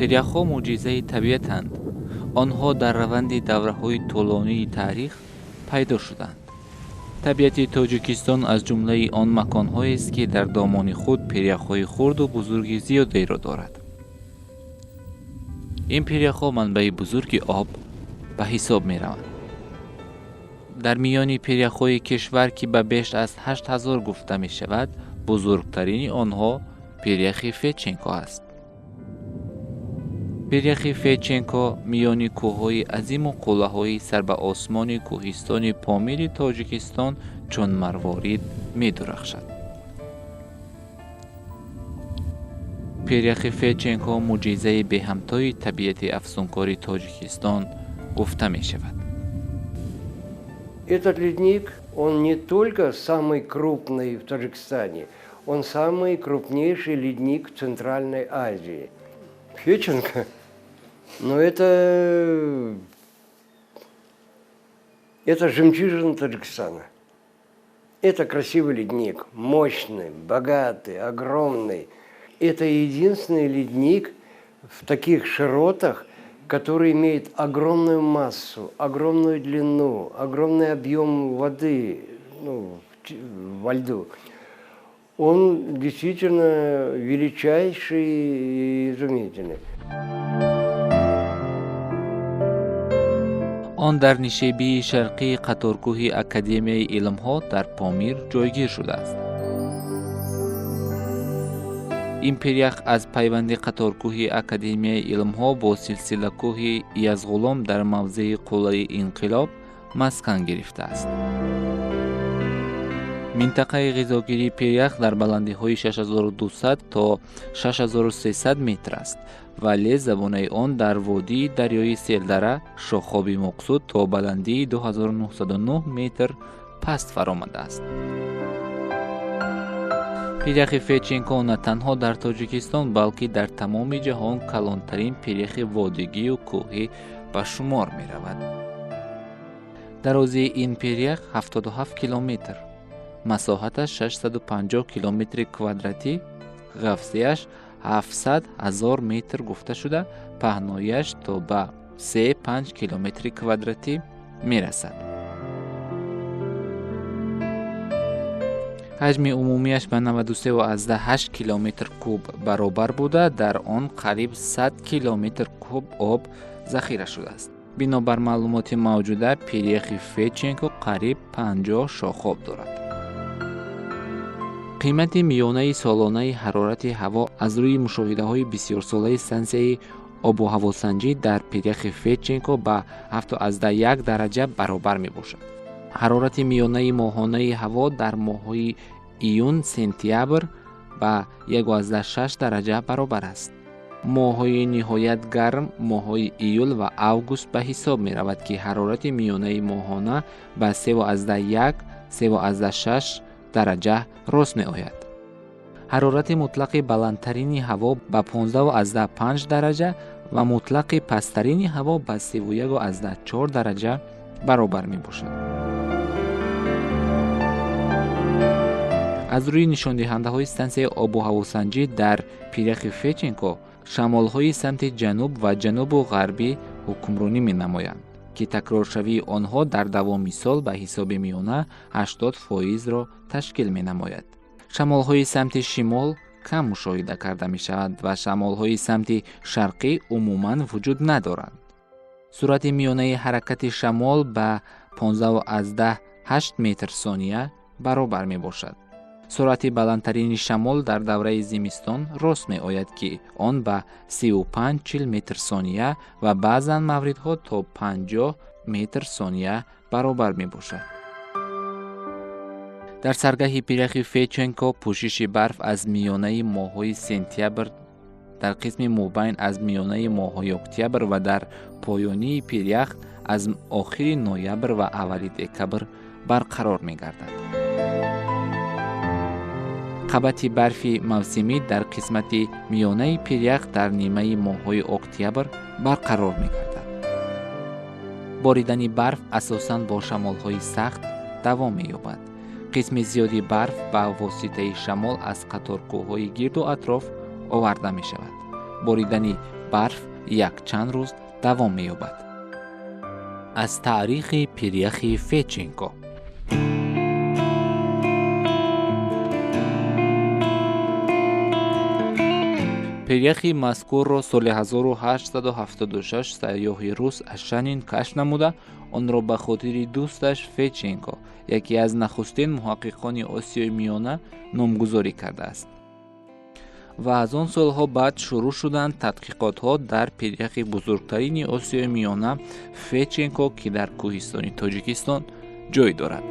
پیریخ‌ها معجزه طبیعتند. آنها در روند دوره‌های طولانی تاریخ پیدا شدند. طبیعت تاجیکستان از جمله آن مکان‌هایی است که در دامان خود پیریخ‌های خرد و بزرگ زیادی را دارد. این پیریخ‌ها منبع بزرگ آب به حساب می‌روند. در میان پیریخ‌های کشور که به بیش از 8000 گفته می‌شود، بزرگترین آنها پیریخ فیچنکو است. پیریخ فیچنکو میان کوه‌های عظیم و قلعه‌های سر به آسمان کوهستان پامیر تاجیکستان چون مروارید می‌درخشد. پیریخ فیچنکو معجزه به همتای طبیعت افسونکاری تاجیکستان گفته می‌شود. Этот ледник, он не только самый крупный в Таджикистане, он самый крупнейший ледник в Центральной Азии. Феченко, но это жемчужина Таджикистана. Это красивый ледник, мощный, богатый, огромный. Это единственный ледник в таких широтах, который имеет огромную массу, огромную длину, огромный объем воды во льду. Он действительно величайший и изумительный. آن در نشیبی شرقی قطارگوه اکادمی علم‌ها در پامیر جایگیر شده است. این پیریخ از پیوند قطارگوه اکادمی علم‌ها با سلسله کوه یزغلام در موضع قلعه انقلاب مسکن گرفته است. منطقه غذاگیری پیریخ در بلندی‌های 6200 تا 6300 متر است. ولی زبانه آن در وادی دریای سیلدره شاخاب مقصود تا بلندی 2909 متر پست فرآمده است. پیریخ فیچنکو نه تنها در تاجیکستان بلکه در تمام جهان کلانترین پیریخ وادیگی و کوهی به شمار می رود. درازی این پیریخ 77 کیلومتر، مساحتش 650 کیلومتر کوادراتی، غفصه‌اش 700,000 متر گفته شده، پهنایش تا به 3-5 کیلومتر کوادراتی می رسد. حجم عمومیش به 93.8 کیلومتر کوب برابر بوده، در آن قریب 100 کیلومتر کوب آب ذخیره شده است. بنابر معلومات موجوده پیریخ فیچنکو قریب 50 شاخاب دارد. قیمت میانه سالانه حرارت هوا از روی مشاهده‌های بسیار ساله استانسیه آب و هواسنجی در پیریخ فیچنکو به 7.1 درجه برابر می باشد. حرارت میانه ماهانه هوا در ماه‌های ایون سپتامبر به 1.6 درجه برابر است. ماه‌های نهایت گرم ماه‌های ایول و اوگوست به حساب می رود که حرارت میانه ماهانه به 3.1-3.6 درجه رسد می آید. حرارت مطلق بلندترین هوا به 15.5 درجه و مطلق پسترین هوا به 31.4 درجه برابر می باشد. از روی نشان دهنده های استانسیه آب و هواسنجی در پیریخ فیچنکو شمال سمت جنوب و جنوب و غربی حکمرانی می نمایند که تکرارشوی آنها در دوام سال به حساب میانه 80% را تشکیل می نماید. شمال های سمت شمال کم مشاهده کرده می شود و شمال های سمت شرقی عموماً وجود ندارند. سرعت میانه حرکت شمال به 15.8 متر ثانیه برابر می باشد. سرعت بلندترین شمال در دوره زمستان رسد می آید که آن به 35-40 متر ثانیه و بعضاً موردها تا 50 متر ثانیه برابر می باشد. در سرگاه پیریخ فیچنکو پوشش برف از میانه ماه‌های سپتامبر در قسم مابین از میانه ماه‌های اکتبر و در پایانی پیریخ از آخر نوامبر و اول دکبر برقرار می گردد. قبط برفی موسمی در قسمت میانه پیریخ در نیمه ماه‌های اکتبر برقرار می گردد. باریدن برف اساساً با شمال‌های سخت دوام می یابد. قسم زیادی برف به واسطه شمال از قطارگوهای گرد و اطراف آورده می شود. باریدن برف یک چند روز دوام می‌یابد. از تاریخ پیریخ فیچنکو. پیریخ مذکور را سال 1876 سیاح روس اشنین کشف نموده آن را به خاطر دوستش فیچنکو، یکی از نخستین محققان آسیای میانه، نامگذاری کرده است. و از آن سالها بعد شروع شدند تحقیقات ها در پیریخ بزرگترین آسیای میانه فیچنکو که در کوهستان تاجیکستان جای دارد.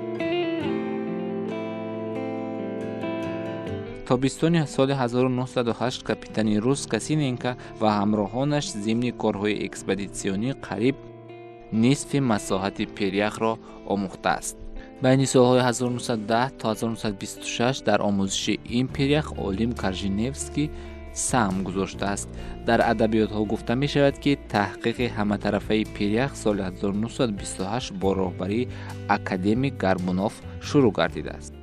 تابستان سال 1908 کاپیتان روس کاسیننکو و همراهانش ضمن کارهای اکسپدیسیونی قریب نصف مساحت پیریخ را آموخته است. بین سالهای 1910 تا 1926 در آموزش این پیریخ عالم کارژینفسکی سهم گذاشته است. در ادبیات ها گفته می شود که تحقیق همه طرفه پیریخ سال 1928 با راهبری اکادمیک گاربونوف شروع گردیده است.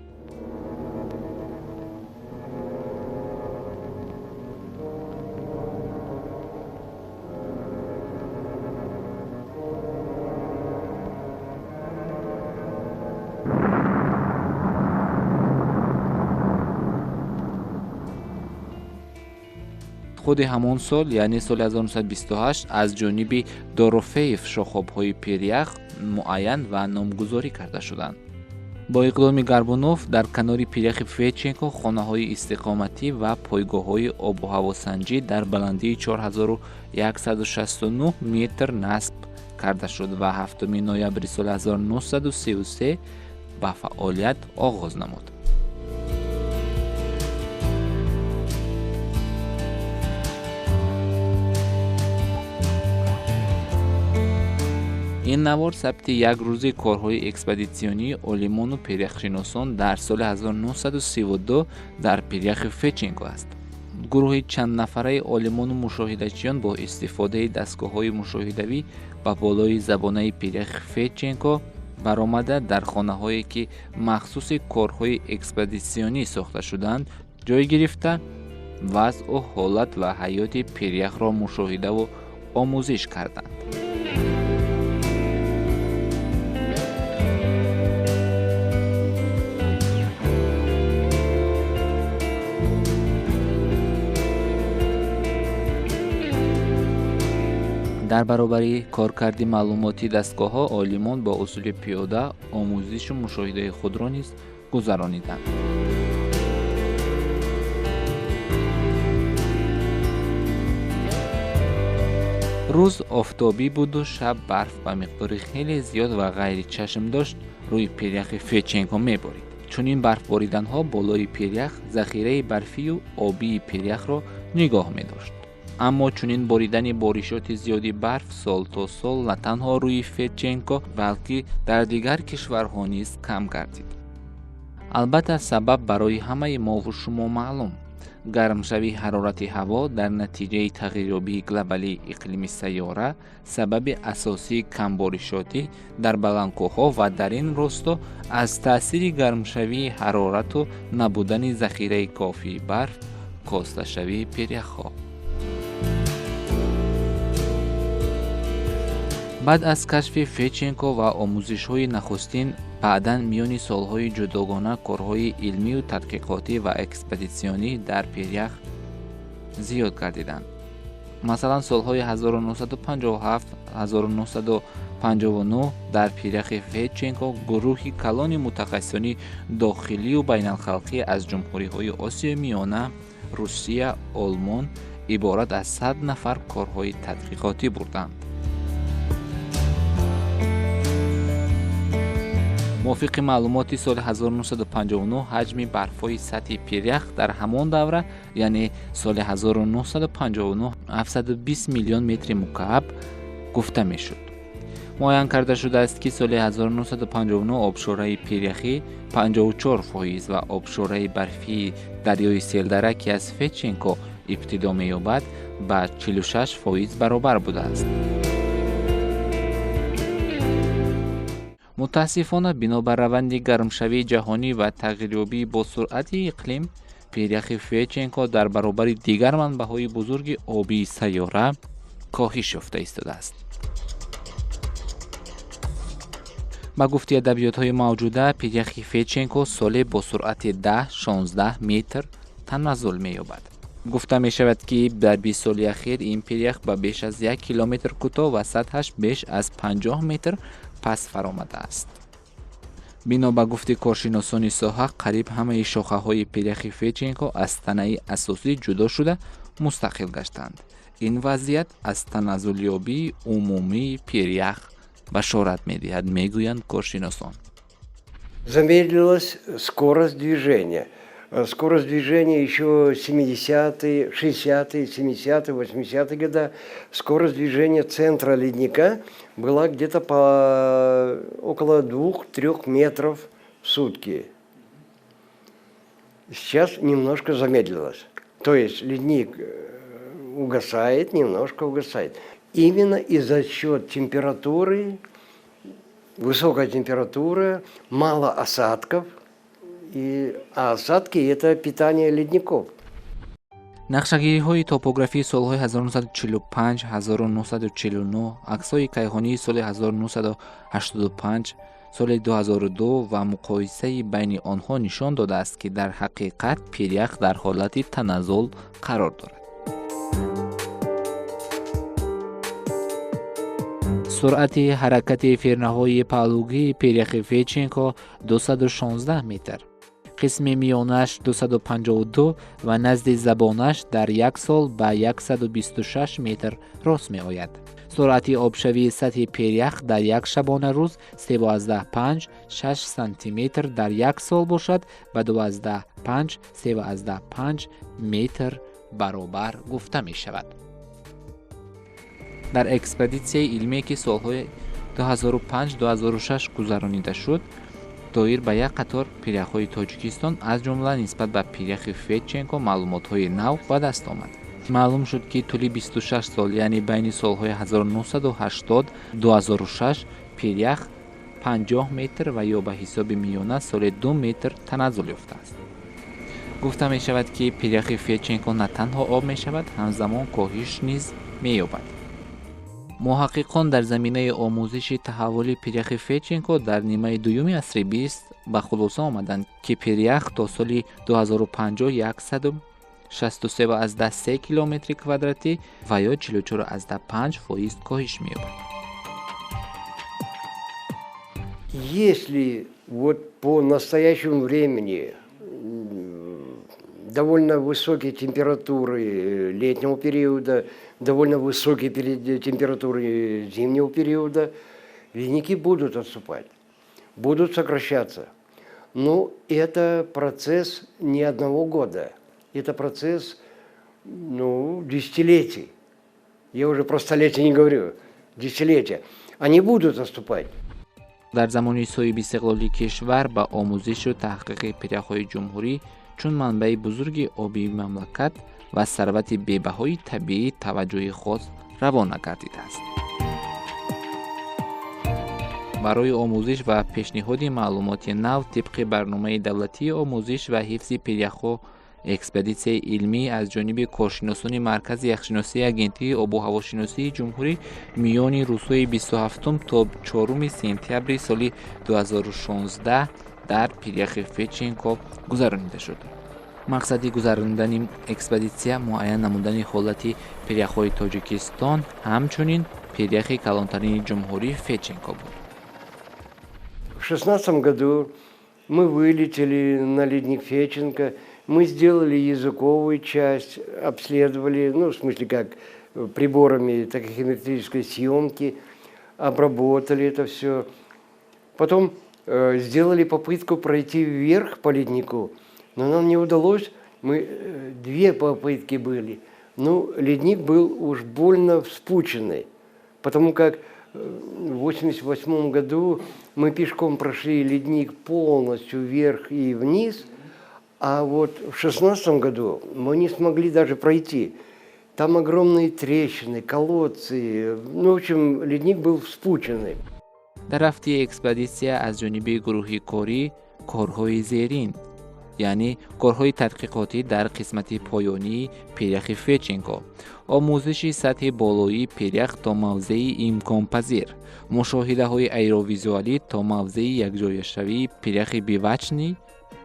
خود همان سال یعنی سال 1928 از جانب دوروفیف شاخاب‌های پیریخ معین و نامگذاری کرده شدند. با اقدام گاربونوف در کنار پیریخ فیچنکو خانه‌های استقامتی و پایگاه‌های آب و هواسنجی در بلندی 4169 متر نصب کرده شد و 7 نوامبر سال 1933 به فعالیت آغاز نمود. این نوار ثبت یک روزه کارهای اکسپدیسیونی عالمان و پیریخشناسان در سال 1932 در پیریخ فیچنکو است. گروه چند نفره عالمان و مشاهده‌چیان با استفاده دستگاه‌های مشاهدوی به بالای زبانه پیریخ فیچنکو برآمده در خانه‌هایی که مخصوص کارهای اکسپدیسیونی ساخته شدند جای گرفته وضع و حالت و حیات پیریخ را مشاهده و آموزش کردند. در برابر کارکرد معلوماتی دستگاه‌ها عالمان با اصول پیاده آموزش و مشاهده خود را نیز گذرانیدند. روز آفتابی بود و شب برف به مقدار خیلی زیاد و غیر چشم داشت روی پیریخ فیچنکو می‌بارید. چون این برف باریدن‌ها بالای پیریخ ذخیره برفی و آبی پیریخ را نگاه می‌داشت. اما چنین باریدن بارشات زیادی برف سال تا سال نه تنها روی فیچنکو بلکه در دیگر کشورها نیز کم گردید. البته سبب برای همه ما و شما معلوم. گرمشوی حرارت هوا در نتیجه تغییریابی گلوبالی اقلیم سیاره سبب اساسی کمبارشاتی در بلندکوه‌ها و در این راستا از تأثیر گرمشوی حرارت و نبودن ذخیره کافی برف کاسته شوی پیریخ‌ها. بعد از کشف فیچنکو و آموزش‌های نخستین بعداً میان سالهای جداگانه کارهای علمی و تحقیقاتی و اکسپدیسیونی در پیریخ زیاد گردیدند. مثلا سالهای 1957 1959 در پیریخ فیچنکو گروهی کلان متخصصان داخلی و بین الخلقی از جمهوری‌های آسیای میانه، روسیه، آلمان عبارت از 100 نفر کارهای تحقیقاتی بردند. موافق معلومات سال 1959 حجم برف‌های سطح پیریخ در همان دوره یعنی سال 1959 720 میلیون متر مکعب گفته میشد. معین کرده شده است که سال 1959 آبشاره پیریخی 54% و آبشاره برفی دریای سیلدره که از فیچنکو ابتدا می‌یابد به 46% برابر بوده است. متاسفانه بنابر روند گرمشوی جهانی و تغییریابی با سرعت اقلیم پیریخ فیچنکو در برابر دیگر منبع‌های بزرگ آبی سیاره کاهش یافته ایستاده است. با گفته ادبیات‌های موجوده، پیریخ فیچنکو سالی با سرعت 10-16 متر تنزل می‌یابد. گفته می‌شود که در 20 سال اخیر این پیریخ به بیش از 1 کیلومتر کوتاه و سطحش بیش از 50 متر پس فرآمده است. بنا به گفته کارشناسان ساحه، قریب همه شاخه‌های پیریخ فیچنکو از تنه اساسی جدا شده مستقل گشتند. این وضعیت از تنزلیابی عمومی پیریخ بشارت می‌دهد، میگویند کارشناسان. Замедлилась скорость движения. Скорость движения еще 70-е, 60-е, 70-е, 80-е годы. Скорость движения центра ледника была где-то по около 2-3 метров в сутки. Сейчас немножко замедлилась. То есть ледник угасает, немножко угасает. Именно и за счет температуры, высокая температура, мало осадков, а осадки – это питание ледников. нақшагириҳои топографии солҳои 1945-1949, аксҳои кайҳонии соли 1985, соли 2002 ва муқоисаи байни онҳо нишон додааст, ки дар ҳақиқат пирях дар ҳолати таназзул қарор дорад. суръати ҳаракати фирнаҳои паҳлӯгии пиряхи феченко 216 метр, қисми миёнаш 252 ва назди забонаш дар як сол ба 126 метр рост меояд. суръати обшавии сатҳи пирях дар як шабона рӯз 3,5-6 сантиметр дар як сол бошад ба 12,5-3,5 метр баробар гуфта мешавад. дар экспедитсияи илмие ки солҳои 2005-2006 гузаронида шуд, доир ба як қатор пиряхҳои Тоҷикистон аз ҷумла нисбат ба пиряхи Феченко маълумотҳои нав ба даст омад. маълум шуд ки тӯли 26 сол, яъне байни солҳои 1980-2006 пирях 50 метр ва ё ба ҳисоби миёна соли 2 метр таназзул ёфтааст. гуфта мешавад ки пиряхи Феченко на танҳо об мешавад, ҳамзамон коҳиш низ меёбад. муҳаққиқон дар заминаи омӯзиши таҳаввули пиряхи Феченко дар нимаи дуюми асри 20 ба хулоса омаданд, ки пирях то соли 2050 163,3 километри квадратӣ ва ё 44,5% коҳиш меёбад. Если вот по настоящему времени довольно высокие температуры летнего периода, довольно высокие температуры зимнего периода, ледники будут отступать, будут сокращаться. Но это процесс не одного года, это процесс, десятилетий. Я уже про столетия не говорю, десятилетия. Они будут отступать. дар замони соҳиби истиқлоли кишвар ба омӯзишу таҳқиқи пиряхҳои ҷумҳурӣ чун манбаи бузурги оби мамлакат ва сарвати бебаҳои табиӣ таваҷҷӯҳи хос равона гардидааст. барои омӯзиш ва пешниҳоди маълумоти нав тибқи барномаи давлатии омӯзиш ва ҳифзи пиряхҳо, экспедитсияи илмӣ аз ҷониби коршиносони маркази яхшиносии агентии обу ҳавошиносии ҷумҳурӣ миёни рӯзҳои 27 то 4 сентябри соли 2016 дар пиряхи Феченко гузаронида шуд. мақсади гузарондани экспедитсия муайян намудани ҳолати пиряхҳои Тоҷикистон, ҳамчунин пиряхи калонтарини ҷумҳурӣ Феченко буд. В 2016 году мы вылетели на ледник Феченко, мы сделали языковую часть, обследовали, в смысле как приборами тахикометрической съемки, обработали это все. Потом сделали попытку пройти вверх по леднику, но нам не удалось, 2 попытки были. Ледник был уж больно вспученный, потому как в 1988 году мы пешком прошли ледник полностью вверх и вниз, а вот в 2016 году мы не смогли даже пройти. Там огромные трещины, колодцы, в общем, ледник был вспученный. дар рафти экспедитсия аз ҷониби гурӯҳи корӣ корҳои зерин یعنی کارهای تحقیقاتی در قسمت پایانی پیرخ فچنکو، آموزش سطح بالایی پیرخ تا موضع امکان پذیر، مشاهده های ایروویزوالی تا موضع یکجایشوی پیرخ بیوچنی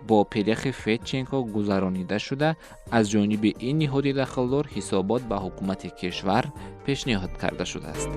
با پیرخ فچنکو گذرانیده شده. از جانب این نهاد دخلدار حسابات به حکومت کشور پیشنهاد کرده شده است.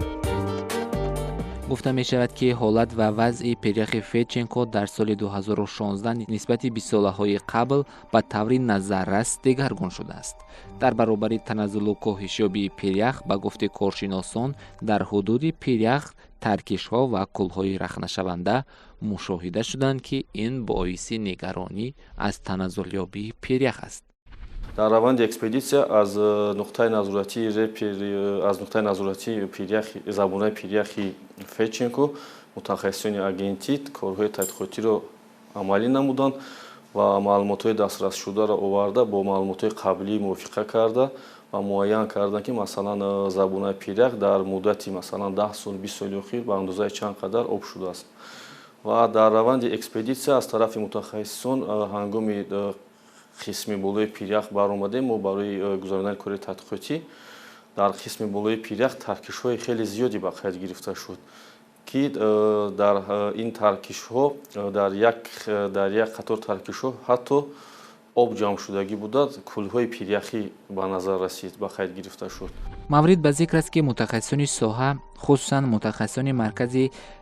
گفته می شود که حالت و وضع پیرخ فچنکو در سال 2016 نسبت به سالهای قبل به طور نظررس دگرگون شده است. در برابر تنزل و کاهش یابی پیرخ به گفته کارشناسان در حدود پیرخ ترکش‌ها و کل‌های رخنه‌شونده مشاهده شدند که این باعث نگرانی از تنزل یابی پیرخ است. در روند اکسپدیسیا از نقطه نظارتی پیرخ زبانه پیرخ فچنکو متخصصین агентӣ کارهای تحقیقاتی را عملی نمودند و معلومات دسترس شده را آورده با معلومات قبلی موافقه کرده و معین کردند که مثلا زبانه پیرخ در مدت مثلا 10 سال 20 سال اخیر به اندازه چند قدر آب شده است و در روند اکسپدیسیا از طرف متخصصان هنگام قسمی بالای پیرخ برآمده ما برای گزاراندن کار تحقیقاتی در قسمی بالای پیرخ ترکش‌های خیلی زیادی به قید گرفته شد که در این ترکش‌ها در یک قطار ترکش‌ها حتی آب جمع شدگی بوده، کل‌های پیرخی به نظر رسید، به قید گرفته شد. مورد به ذکر است که متخصصان ساحه خصوصا متخصصان مرکز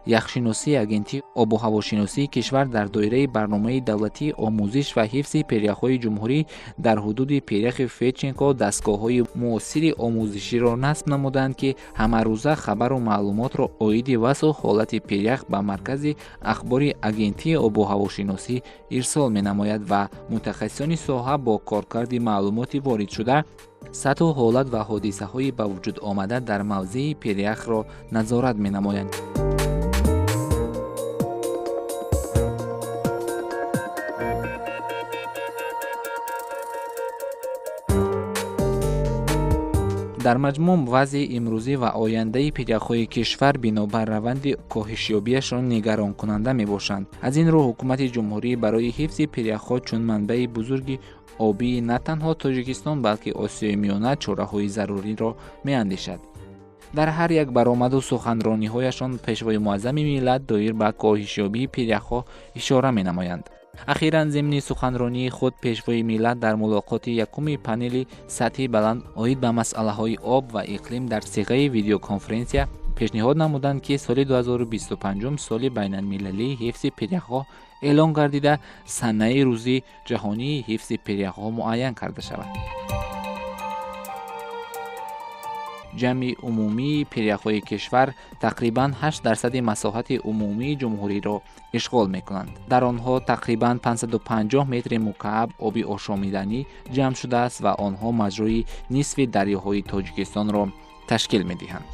یخشناسی агентӣ آب و هواشناسی کشور در دایره برنامه دولتی آموزش و حفظ پیرخ‌های جمهوری در حدود پیرخ فچنکو دستگاه‌های معاصر آموزشی را نصب نمودند که همه روزه خبر و معلومات را عاید وضع و حالت پیرخ به مرکز اخبار агентӣ آب و هواشناسی ارسال می‌نماید و متخصصان ساحه با کارکرد معلومات وارد شده سطح و حالت و حادثه های به وجود آمده در موضع پیرخ را نظارت می نمایند. در مجموع وضع امروزی و آینده پیرخ‌های کشور بنابر روند کاهشیابیشان نگران کننده می باشند. از این رو حکومت جمهوری برای حفظ پیرخ‌ها چون منبع بزرگ آبی نه تنها تاجیکستان بلکه آسیای میانه چاره‌های ضروری را می‌اندیشد. در هر یک برآمد و سخنرانی‌هایشان پیشوای معظم ملت دایر به کاهشیابی پیرخ‌ها اشاره می‌نمایند. اخیراً ضمن سخنرانی خود پیشوای ملت در ملاقات یکم پنل سطحی بلند عاید به مسئله‌های آب و اقلیم در صیغه ویدیو کنفرانس پیشنهاد نمودند که سال 2025 سال بین‌المللی حفظ پیرخ‌ها اعلان گردیده سنه روزی جهانی حفظ پیرخ‌ها معین کرده شود. جمع عمومی پیرخ‌های کشور تقریباً 8% مساحت عمومی جمهوری را اشغال می‌کنند. در آنها تقریباً 550 متر مکعب آب آشامیدنی جمع شده است و آنها مجرای نصف دریاهای تاجیکستان را تشکیل می‌دهند.